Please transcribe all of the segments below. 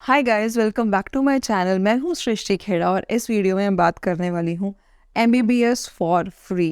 Hi guys, welcome back to my channel. मैं हूँ सृष्टि खेड़ा और इस वीडियो में मैं बात करने वाली हूँ MBBS for free.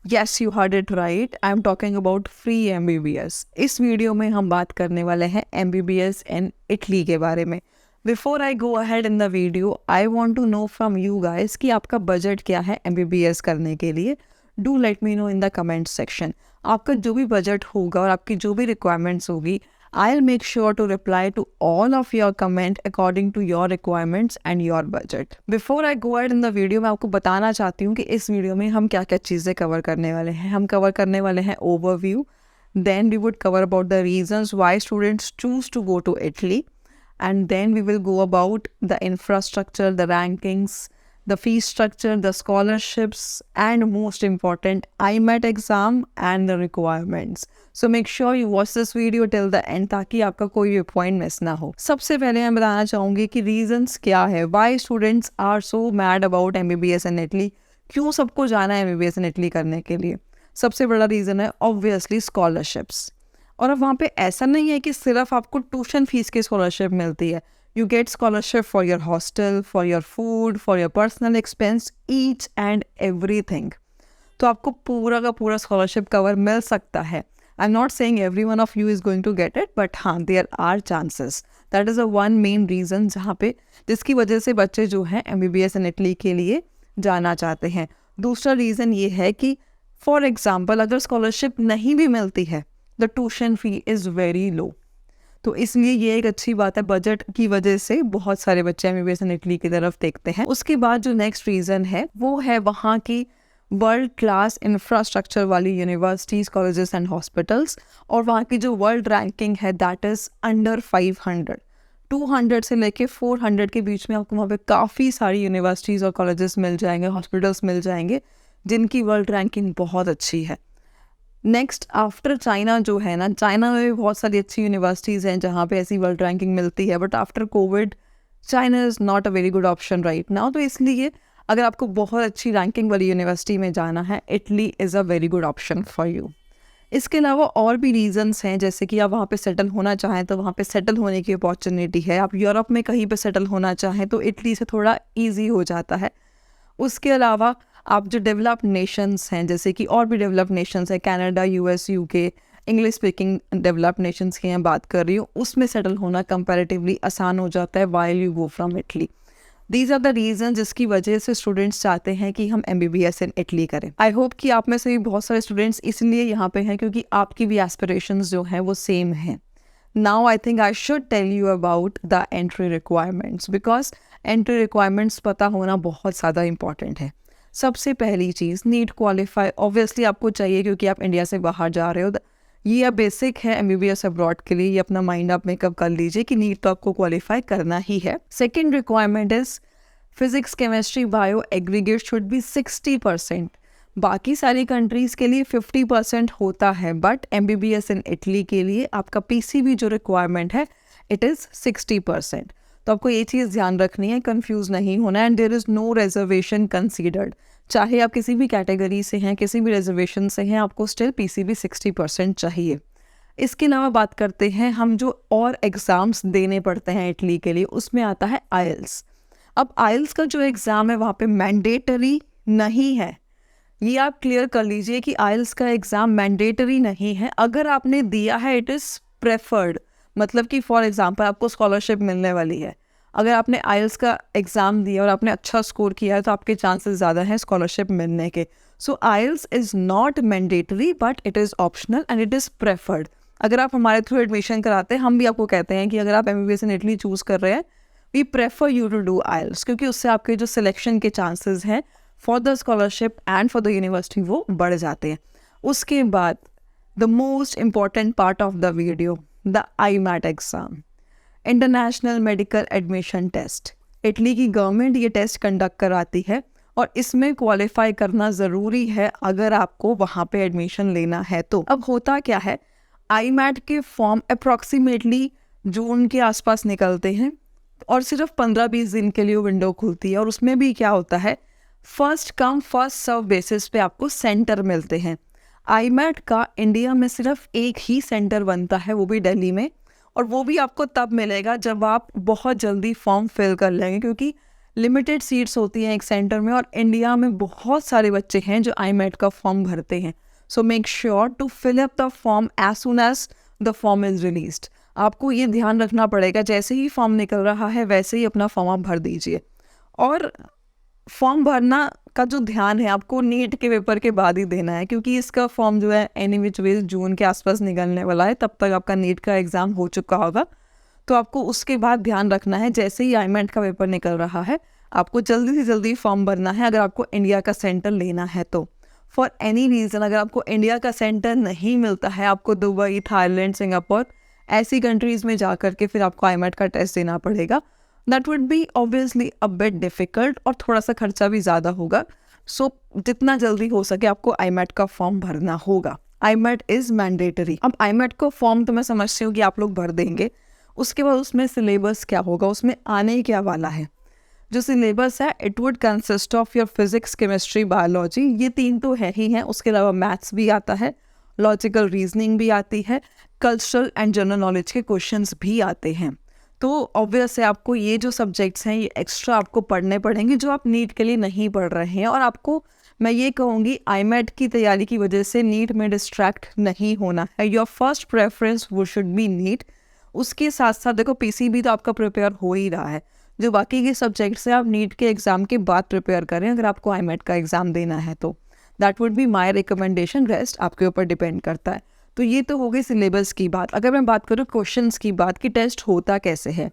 Yes, you heard it right, I am talking about free MBBS। इस वीडियो में हम बात करने वाले हैं MBBS इन इटली के बारे में। Before I go ahead in the video, I want to know from you guys कि आपका बजट क्या है MBBS करने के लिए। Do let me know in the comment section. आपका जो भी बजट होगा और आपकी जो भी रिक्वायरमेंट्स होगी, I'll make sure to reply to all of your comment according to your requirements and your budget. Before I go ahead in the video, मैं आपको बताना चाहती हूँ कि इस वीडियो में हम क्या क्या चीज़ें कवर करने वाले हैं। हम कवर करने वाले हैं overview, then we would cover about the reasons why students choose to go to Italy, and then we will go about the infrastructure, the rankings, the fee structure, the scholarships, and most important, IMAT exam and the requirements. So make sure you watch this video till the end ताकि आपका कोई भी point miss ना हो। सबसे पहले मैं बताना चाहूँगी कि रीजंस क्या है, why students are so mad about MBBS in Italy। क्यों सबको जाना है MBBS in Italy करने के लिए? सबसे बड़ा रीज़न है ऑब्वियसली स्कॉलरशिप्स। और अब वहाँ पे ऐसा नहीं है कि सिर्फ आपको ट्यूशन फीस की स्कॉलरशिप मिलती है। You get scholarship for your hostel, for your food, for your personal expense, each and everything. तो आपको पूरा का पूरा स्कॉलरशिप कवर मिल सकता है। I'm not saying every one of you is going to get it, but हाँ, there are chances. That is a one main reason जहाँ पे जिसकी वजह से बच्चे जो हैं MBBS in Italy के लिए जाना चाहते हैं। दूसरा रीज़न ये है कि फॉर एग्जाम्पल अगर स्कॉलरशिप नहीं भी मिलती है, the tuition fee is very low. तो इसलिए ये एक अच्छी बात है, बजट की वजह से बहुत सारे बच्चे MBBS इन इटली की तरफ देखते हैं। उसके बाद जो नेक्स्ट रीज़न है वो है वहाँ की वर्ल्ड क्लास इंफ्रास्ट्रक्चर वाली यूनिवर्सिटीज़, कॉलेजेस एंड हॉस्पिटल्स। और वहाँ की जो वर्ल्ड रैंकिंग है दैट इज़ अंडर 500। 200 से लेके 400 के बीच में आपको वहाँ पे काफ़ी सारी यूनिवर्सिटीज़ और कॉलेजेस मिल जाएंगे, हॉस्पिटल्स मिल जाएंगे जिनकी वर्ल्ड रैंकिंग बहुत अच्छी है। नेक्स्ट आफ्टर चाइना जो है ना, चाइना में भी बहुत सारी अच्छी यूनिवर्सिटीज़ हैं जहाँ पे ऐसी वर्ल्ड रैंकिंग मिलती है, but after Covid China is not a very good option right now. तो इसलिए अगर आपको बहुत अच्छी रैंकिंग वाली यूनिवर्सिटी में जाना है, Italy is a very good option for you. इसके अलावा और भी रीजंस हैं, जैसे कि आप वहाँ पे सेटल होना चाहें तो वहाँ पे सेटल होने की अपॉर्चुनिटी है। आप यूरोप में कहीं पे सेटल होना चाहें तो इटली से थोड़ा ईजी हो जाता है। उसके अलावा आप जो डेवलप्ड नेशंस हैं, जैसे कि और भी डेवलप्ड नेशंस हैं, Canada, US, UK, English speaking developed Nations की मैं बात कर रही हूँ, उसमें सेटल होना कंपैरेटिवली आसान हो जाता है while you go from Italy. These are the reason जिसकी वजह से स्टूडेंट्स चाहते हैं कि हम MBBS इन इटली करें। आई होप कि आप में से भी बहुत सारे स्टूडेंट्स इसलिए यहाँ पे हैं क्योंकि आपकी भी एस्पिरेशंस जो हैं वो सेम हैं। Now I think I should tell you about the entry requirements, because entry requirements पता होना बहुत ज़्यादा important है। सबसे पहली चीज़, नीट क्वालिफाई ऑब्वियसली आपको चाहिए क्योंकि आप इंडिया से बाहर जा रहे हो। ये बेसिक है MBBS अब्रॉड के लिए, ये अपना माइंड आप मेकअप कर लीजिए कि नीट तो आपको क्वालिफाई करना ही है। Second requirement is physics, chemistry, bio aggregate should be 60%। बाकी सारी कंट्रीज़ के लिए 50% होता है, बट MBBS इन इटली के लिए आपका PCB जो रिक्वायरमेंट है इट इज़ 60%। तो आपको ये चीज़ ध्यान रखनी है, कंफ्यूज नहीं होना। And there is no reservation considered. चाहे आप किसी भी कैटेगरी से हैं, किसी भी रिजर्वेशन से हैं, आपको स्टिल PCB 60% चाहिए। इसके अलावा बात करते हैं हम जो और एग्ज़ाम्स देने पड़ते हैं इटली के लिए, उसमें आता है IELTS। अब IELTS का जो एग्ज़ाम है वहाँ पे मैंडेटरी नहीं है, ये आप क्लियर कर लीजिए कि IELTS का एग्ज़ाम मैंडेटरी नहीं है। अगर आपने दिया है इट इज़ प्रेफर्ड, मतलब कि फॉर एग्जांपल आपको स्कॉलरशिप मिलने वाली है, अगर आपने IELTS का एग्ज़ाम दिया और आपने अच्छा स्कोर किया है तो आपके चांसेस ज़्यादा हैं स्कॉलरशिप मिलने के। सो IELTS is not mandatory but it is optional and it is preferred. अगर आप हमारे थ्रू एडमिशन कराते हैं, हम भी आपको कहते हैं कि अगर आप MBBS इन इटली चूज़ कर रहे हैं, we prefer you to do IELTS, क्योंकि उससे आपके जो सिलेक्शन के चांसेस हैं for the scholarship and for the university वो बढ़ जाते हैं। उसके बाद the most important part of the video, the IMAT exam, international medical admission test. Italy की गवर्नमेंट ये टेस्ट कंडक्ट कराती है और इसमें क्वालिफाई करना ज़रूरी है अगर आपको वहाँ पे एडमिशन लेना है तो। अब होता क्या है, IMAT के फॉर्म अप्रॉक्सीमेटली जून के आसपास निकलते हैं और सिर्फ 15-20 दिन के लिए विंडो खुलती है। और उसमें भी क्या होता है, first come first serve basis पे आपको सेंटर मिलते हैं। IMAT का इंडिया में सिर्फ एक ही सेंटर बनता है, वो भी दिल्ली में, और वो भी आपको तब मिलेगा जब आप बहुत जल्दी फॉर्म फिल कर लेंगे, क्योंकि लिमिटेड सीट्स होती हैं एक सेंटर में और इंडिया में बहुत सारे बच्चे हैं जो IMAT का फॉर्म भरते हैं. So make sure to fill up the form as soon as the form is released. आपको ये ध्यान रखना पड़ेगा, जैसे ही फॉर्म निकल रहा है वैसे ही अपना फॉर्म आप भर दीजिए. और फॉर्म भरना का जो ध्यान है आपको नीट के पेपर के बाद ही देना है, क्योंकि इसका फॉर्म जो है एनी विच वे जून के आसपास निकलने वाला है. तब तक आपका नीट का एग्ज़ाम हो चुका होगा. तो आपको उसके बाद ध्यान रखना है, जैसे ही IMAT का पेपर निकल रहा है आपको जल्दी से जल्दी फॉर्म भरना है अगर आपको इंडिया का सेंटर लेना है तो. फॉर एनी रीज़न अगर आपको इंडिया का सेंटर नहीं मिलता है, आपको दुबई, थाईलैंड, सिंगापुर ऐसी कंट्रीज़ में जा कर के फिर आपको IMAT का टेस्ट देना पड़ेगा. That would be obviously a bit difficult और थोड़ा सा खर्चा भी ज़्यादा होगा. सो जितना जल्दी हो सके आपको IMAT का फॉर्म भरना होगा. IMAT is mandatory. अब IMAT को फॉर्म तो मैं समझती हूँ कि आप लोग भर देंगे. उसके बाद उसमें सिलेबस क्या होगा, उसमें आने क्या वाला है. जो सिलेबस है it would consist of your physics, chemistry, biology. ये 3 तो है ही हैं. उसके अलावा मैथ्स भी आता है, लॉजिकल रीजनिंग भी आती है, कल्चरल एंड जनरल नॉलेज के क्वेश्चंस भी आते हैं. तो ऑब्वियस है आपको ये जो सब्जेक्ट्स हैं ये एक्स्ट्रा आपको पढ़ने पड़ेंगे जो आप नीट के लिए नहीं पढ़ रहे हैं. और आपको मैं ये कहूँगी IMAT की तैयारी की वजह से नीट में डिस्ट्रैक्ट नहीं होना है. योर फर्स्ट प्रेफरेंस वो शुड बी नीट. उसके साथ साथ देखो PCB तो आपका प्रिपेयर हो ही रहा है. जो बाकी के सब्जेक्ट्स हैं आप नीट के एग्ज़ाम के बाद प्रिपेयर करें अगर आपको IMAT का एग्ज़ाम देना है तो. That would be my recommendation. Rest आपके ऊपर डिपेंड करता है. तो ये तो हो गई सिलेबस की बात. अगर मैं बात करूँ क्वेश्चंस की बात कि टेस्ट होता कैसे है,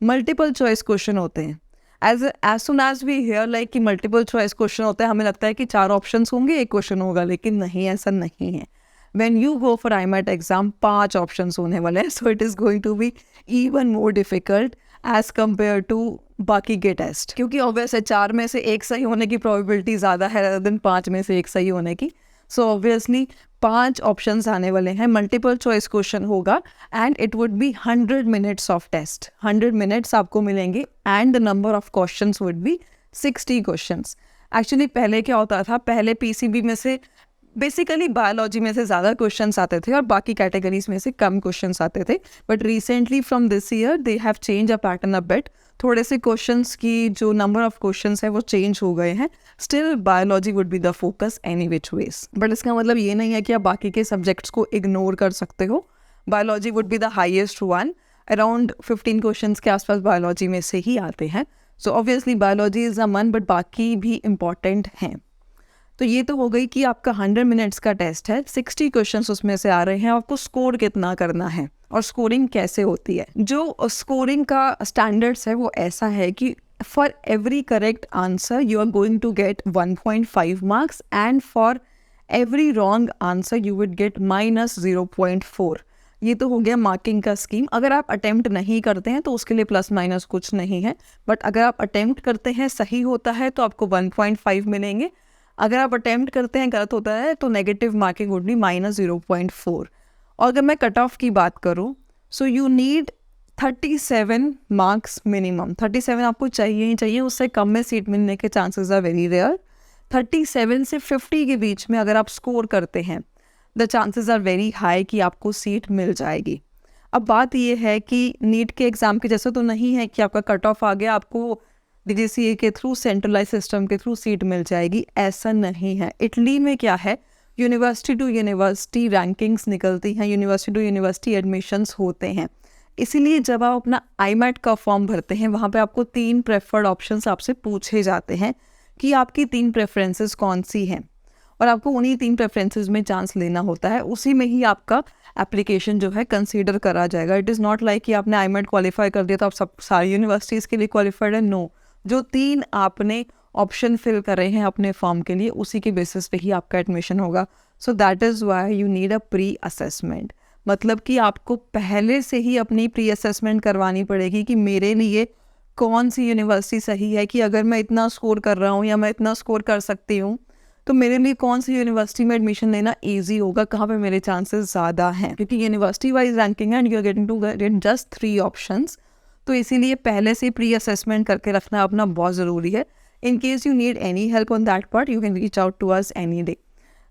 मल्टीपल चॉइस क्वेश्चन होते हैं. As soon as we hear like कि मल्टीपल चॉइस क्वेश्चन होता है, हमें लगता है कि 4 ऑप्शंस होंगे, एक क्वेश्चन होगा, लेकिन नहीं, ऐसा नहीं है. When you go for IMAT exam 5 options होने वाले हैं. So it is going to be even more difficult as compare to बाकी के टेस्ट, क्योंकि ऑब्वियस है 4 में से 1 सही होने की प्रोबेबिलिटी ज़्यादा है rather than 5 में से 1 सही होने की. सो ऑब्वियसली 5 ऑप्शंस आने वाले हैं, मल्टीपल चॉइस क्वेश्चन होगा and it would be 100 minutes of test. 100 minutes आपको मिलेंगे and the number of questions would be 60 questions. Actually पहले क्या होता था, पहले PCB में से बेसिकली बायोलॉजी में से ज़्यादा क्वेश्चंस आते थे और बाकी कैटेगरीज में से कम क्वेश्चंस आते थे. But recently from this year they have change a pattern a bit. थोड़े से क्वेश्चंस की जो नंबर ऑफ क्वेश्चंस है वो चेंज हो गए हैं. Still biology would be the focus any which ways. But इसका मतलब ये नहीं है कि आप बाकी के सब्जेक्ट्स को इग्नोर कर सकते हो. Biology would be the highest one. Around 15 questions के आसपास बायोलॉजी में से ही आते हैं. So obviously biology is a one, but बाकी भी इम्पॉर्टेंट हैं. तो ये तो हो गई कि आपका 100 मिनट्स का टेस्ट है, 60 क्वेश्चंस उसमें से आ रहे हैं. आपको स्कोर कितना करना है और स्कोरिंग कैसे होती है. जो स्कोरिंग का स्टैंडर्ड्स है वो ऐसा है कि for every correct answer you are going to get 1.5 marks and for every wrong answer you would get -0.4. ये तो हो गया मार्किंग का स्कीम. अगर आप अटेम्प्ट नहीं करते हैं तो उसके लिए प्लस माइनस कुछ नहीं है. बट अगर आप अटेम्प्ट करते हैं, सही होता है तो आपको 1.5 मिलेंगे. अगर आप अटेम्प्ट करते हैं, गलत होता है तो नेगेटिव मार्किंग वुड बी -0.4. और अगर मैं कट ऑफ की बात करूँ, so you need 37 marks minimum. 37 आपको चाहिए ही चाहिए. उससे कम में सीट मिलने के चांसेस आर वेरी रेयर. 37 से 50 के बीच में अगर आप स्कोर करते हैं, the chances are very high कि आपको सीट मिल जाएगी. अब बात यह है कि नीट के एग्ज़ाम के जैसा तो नहीं है कि आपका कट ऑफ आ गया, आपको DGCA के थ्रू, सेंट्रलाइज सिस्टम के थ्रू सीट मिल जाएगी. ऐसा नहीं है. इटली में क्या है, यूनिवर्सिटी टू यूनिवर्सिटी रैंकिंग्स निकलती हैं, यूनिवर्सिटी टू यूनिवर्सिटी एडमिशन्स होते हैं. इसीलिए जब आप अपना IMAT का फॉर्म भरते हैं वहाँ पे आपको 3 प्रेफर्ड ऑप्शंस आपसे पूछे जाते हैं कि आपकी 3 प्रेफरेंसेस कौन सी हैं, और आपको उन्हीं 3 प्रेफरेंसेस में चांस लेना होता है. उसी में ही आपका एप्लीकेशन जो है कंसीडर करा जाएगा. इट इज़ नॉट लाइक कि आपने IMAT क्वालिफाई कर दिया तो आप सब सारी यूनिवर्सिटीज़ के लिए क्वालिफाइड है. नो, जो 3 आपने ऑप्शन फिल करे हैं अपने फॉर्म के लिए, उसी के बेसिस पे ही आपका एडमिशन होगा. So that is why you need a pre assessment. मतलब कि आपको पहले से ही अपनी प्री असेसमेंट करवानी पड़ेगी कि मेरे लिए कौन सी यूनिवर्सिटी सही है, कि अगर मैं इतना स्कोर कर रहा हूँ या मैं इतना स्कोर कर सकती हूँ तो मेरे लिए कौन सी यूनिवर्सिटी में एडमिशन लेना ईजी होगा, कहाँ पे मेरे चांसेस ज़्यादा हैं. क्योंकि यूनिवर्सिटी वाइज रैंकिंग है and you are getting to get just 3 options. तो इसीलिए पहले से प्री असेसमेंट करके रखना अपना बहुत ज़रूरी है. In case you need any help on that part you can reach out to us any day.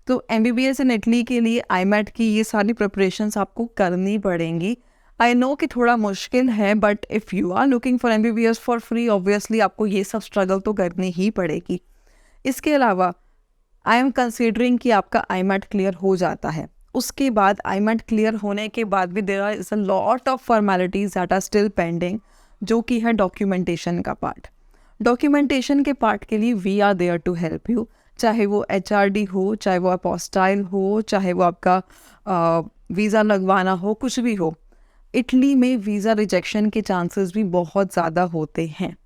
तो MBBS इन इटली के लिए IMAT की ये सारी प्रिपरेशंस आपको करनी पड़ेंगी. आई नो कि थोड़ा मुश्किल है, but if you are looking for MBBS for free, obviously आपको ये सब स्ट्रगल तो करनी ही पड़ेगी। इसके अलावा आई एम कंसिडरिंग कि आपका IMAT क्लियर हो जाता है, उसके बाद IMAT क्लियर होने के बाद भी there is a lot of formalities that are still pending, जो कि है डॉक्यूमेंटेशन का पार्ट। डॉक्यूमेंटेशन के पार्ट के लिए we are there to help you, चाहे वो HRD हो, चाहे वो अपोस्टाइल हो, चाहे वो आपका वीज़ा लगवाना हो, कुछ भी हो। इटली में वीज़ा रिजेक्शन के चांसेस भी बहुत ज़्यादा होते हैं,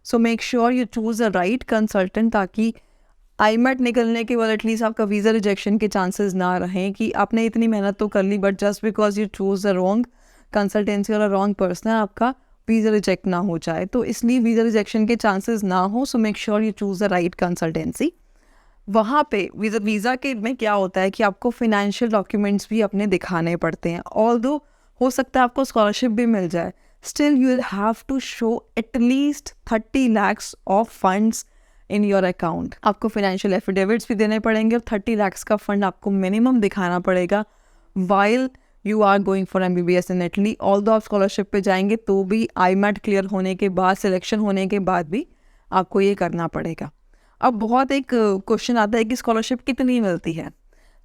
so make sure you choose a right consultant, ताकि IMAT निकलने के बाद एटलीस्ट आपका वीज़ा रिजेक्शन के चांसेस ना रहें कि आपने इतनी मेहनत तो कर ली, but just because you choose the wrong consultancy और रॉन्ग पर्सन आपका वीज़ा रिजेक्ट ना हो जाए। तो इसलिए वीज़ा रिजेक्शन के चांसेस ना हो, सो make sure you choose the right consultancy. वहाँ पे वीज़ा के में क्या होता है कि आपको फिनेंशियल डॉक्यूमेंट्स भी अपने दिखाने पड़ते हैं। ऑल्दो हो सकता है आपको स्कॉलरशिप भी मिल जाए, still you will have to show at least 30 lakhs of funds in your account. आपको फिनेंशियल एफिडेविट्स भी देने पड़ेंगे और 30 lakhs का फंड आपको मिनिमम दिखाना पड़ेगा while you are going for MBBS in Italy. Although आप स्कॉलरशिप पे जाएंगे तो भी IMAT क्लियर होने के बाद, सिलेक्शन होने के बाद भी आपको ये करना पड़ेगा। अब बहुत एक क्वेश्चन आता है कि स्कॉलरशिप कितनी मिलती है।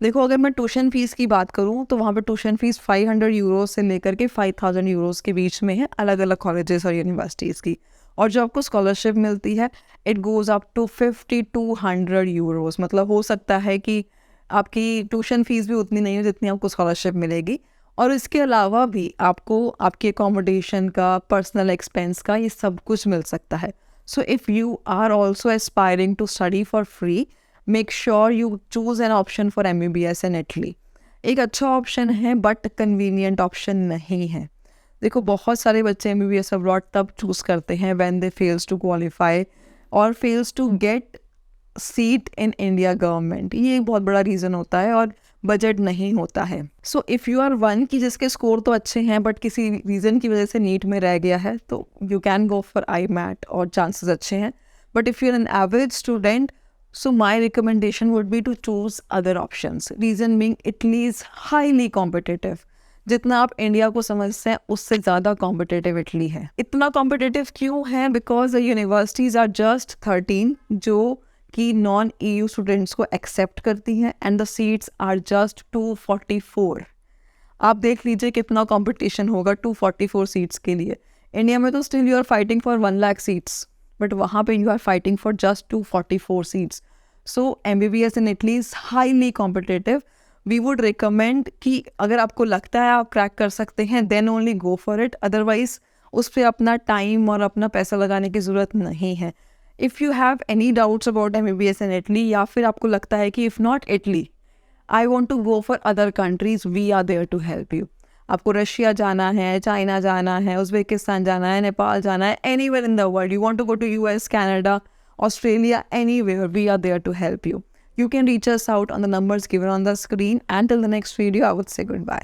देखो, अगर मैं ट्यूशन फ़ीस की बात करूँ तो वहाँ पे ट्यूशन फ़ीस 500 यूरोज़ से लेकर के 5000 यूरोज़ के बीच में है, अलग अलग कॉलेजेस और यूनिवर्सिटीज़ की। और जो आपको स्कॉलरशिप मिलती है it goes up to 5200 euros. मतलब हो सकता है कि आपकी ट्यूशन फ़ीस भी उतनी नहीं हो जितनी आपको स्कॉलरशिप मिलेगी, और इसके अलावा भी आपको आपके अकोमोडेशन का, पर्सनल एक्सपेंस का, ये सब कुछ मिल सकता है। So if you are also aspiring to study for free, make sure you choose an option for MBBS in Italy. एक अच्छा ऑप्शन है बट कन्वीनियंट ऑप्शन नहीं है। देखो, बहुत सारे बच्चे MBBS अब्रॉड तब चूज़ करते हैं when they fails to qualify और fails to get seat in India government. ये एक बहुत बड़ा रीज़न होता है और बजट नहीं होता है। So if you are one कि जिसके स्कोर तो अच्छे हैं बट किसी रीज़न की वजह से नीट में रह गया है, तो you can go for IMAT और चांसेस अच्छे हैं। But if you are an average student, so my recommendation would be to choose other options. Reason being Italy is highly competitive. जितना आप इंडिया को समझते हैं उससे ज़्यादा कॉम्पिटिटिव इटली है। इतना कॉम्पिटिटिव क्यों है? Because the universities are just 13 जो कि नॉन EU स्टूडेंट्स को एक्सेप्ट करती हैं, and the seats are just 244। आप देख लीजिए कितना कंपटीशन होगा 244 सीट्स के लिए। इंडिया में तो still you are fighting for 1 lakh seats, but वहाँ पे you are fighting for just 244 seats. So MBBS in Italy is highly competitive. We would recommend कि अगर आपको लगता है आप क्रैक कर सकते हैं, then only go for it. Otherwise उस पर अपना टाइम और अपना पैसा लगाने की ज़रूरत नहीं है। If you have any doubts about MBBS in Italy, या फिर आपको लगता है कि if not Italy, I want to go for other countries, we are there to help you. आपको रशिया जाना है, चाइना जाना है, उज़्बेकिस्तान जाना है, नेपाल जाना है, anywhere in the world, you want to go to US, Canada, Australia, anywhere, we are there to help you. You can reach us out on the numbers given on the screen. Until the next video, I would say goodbye.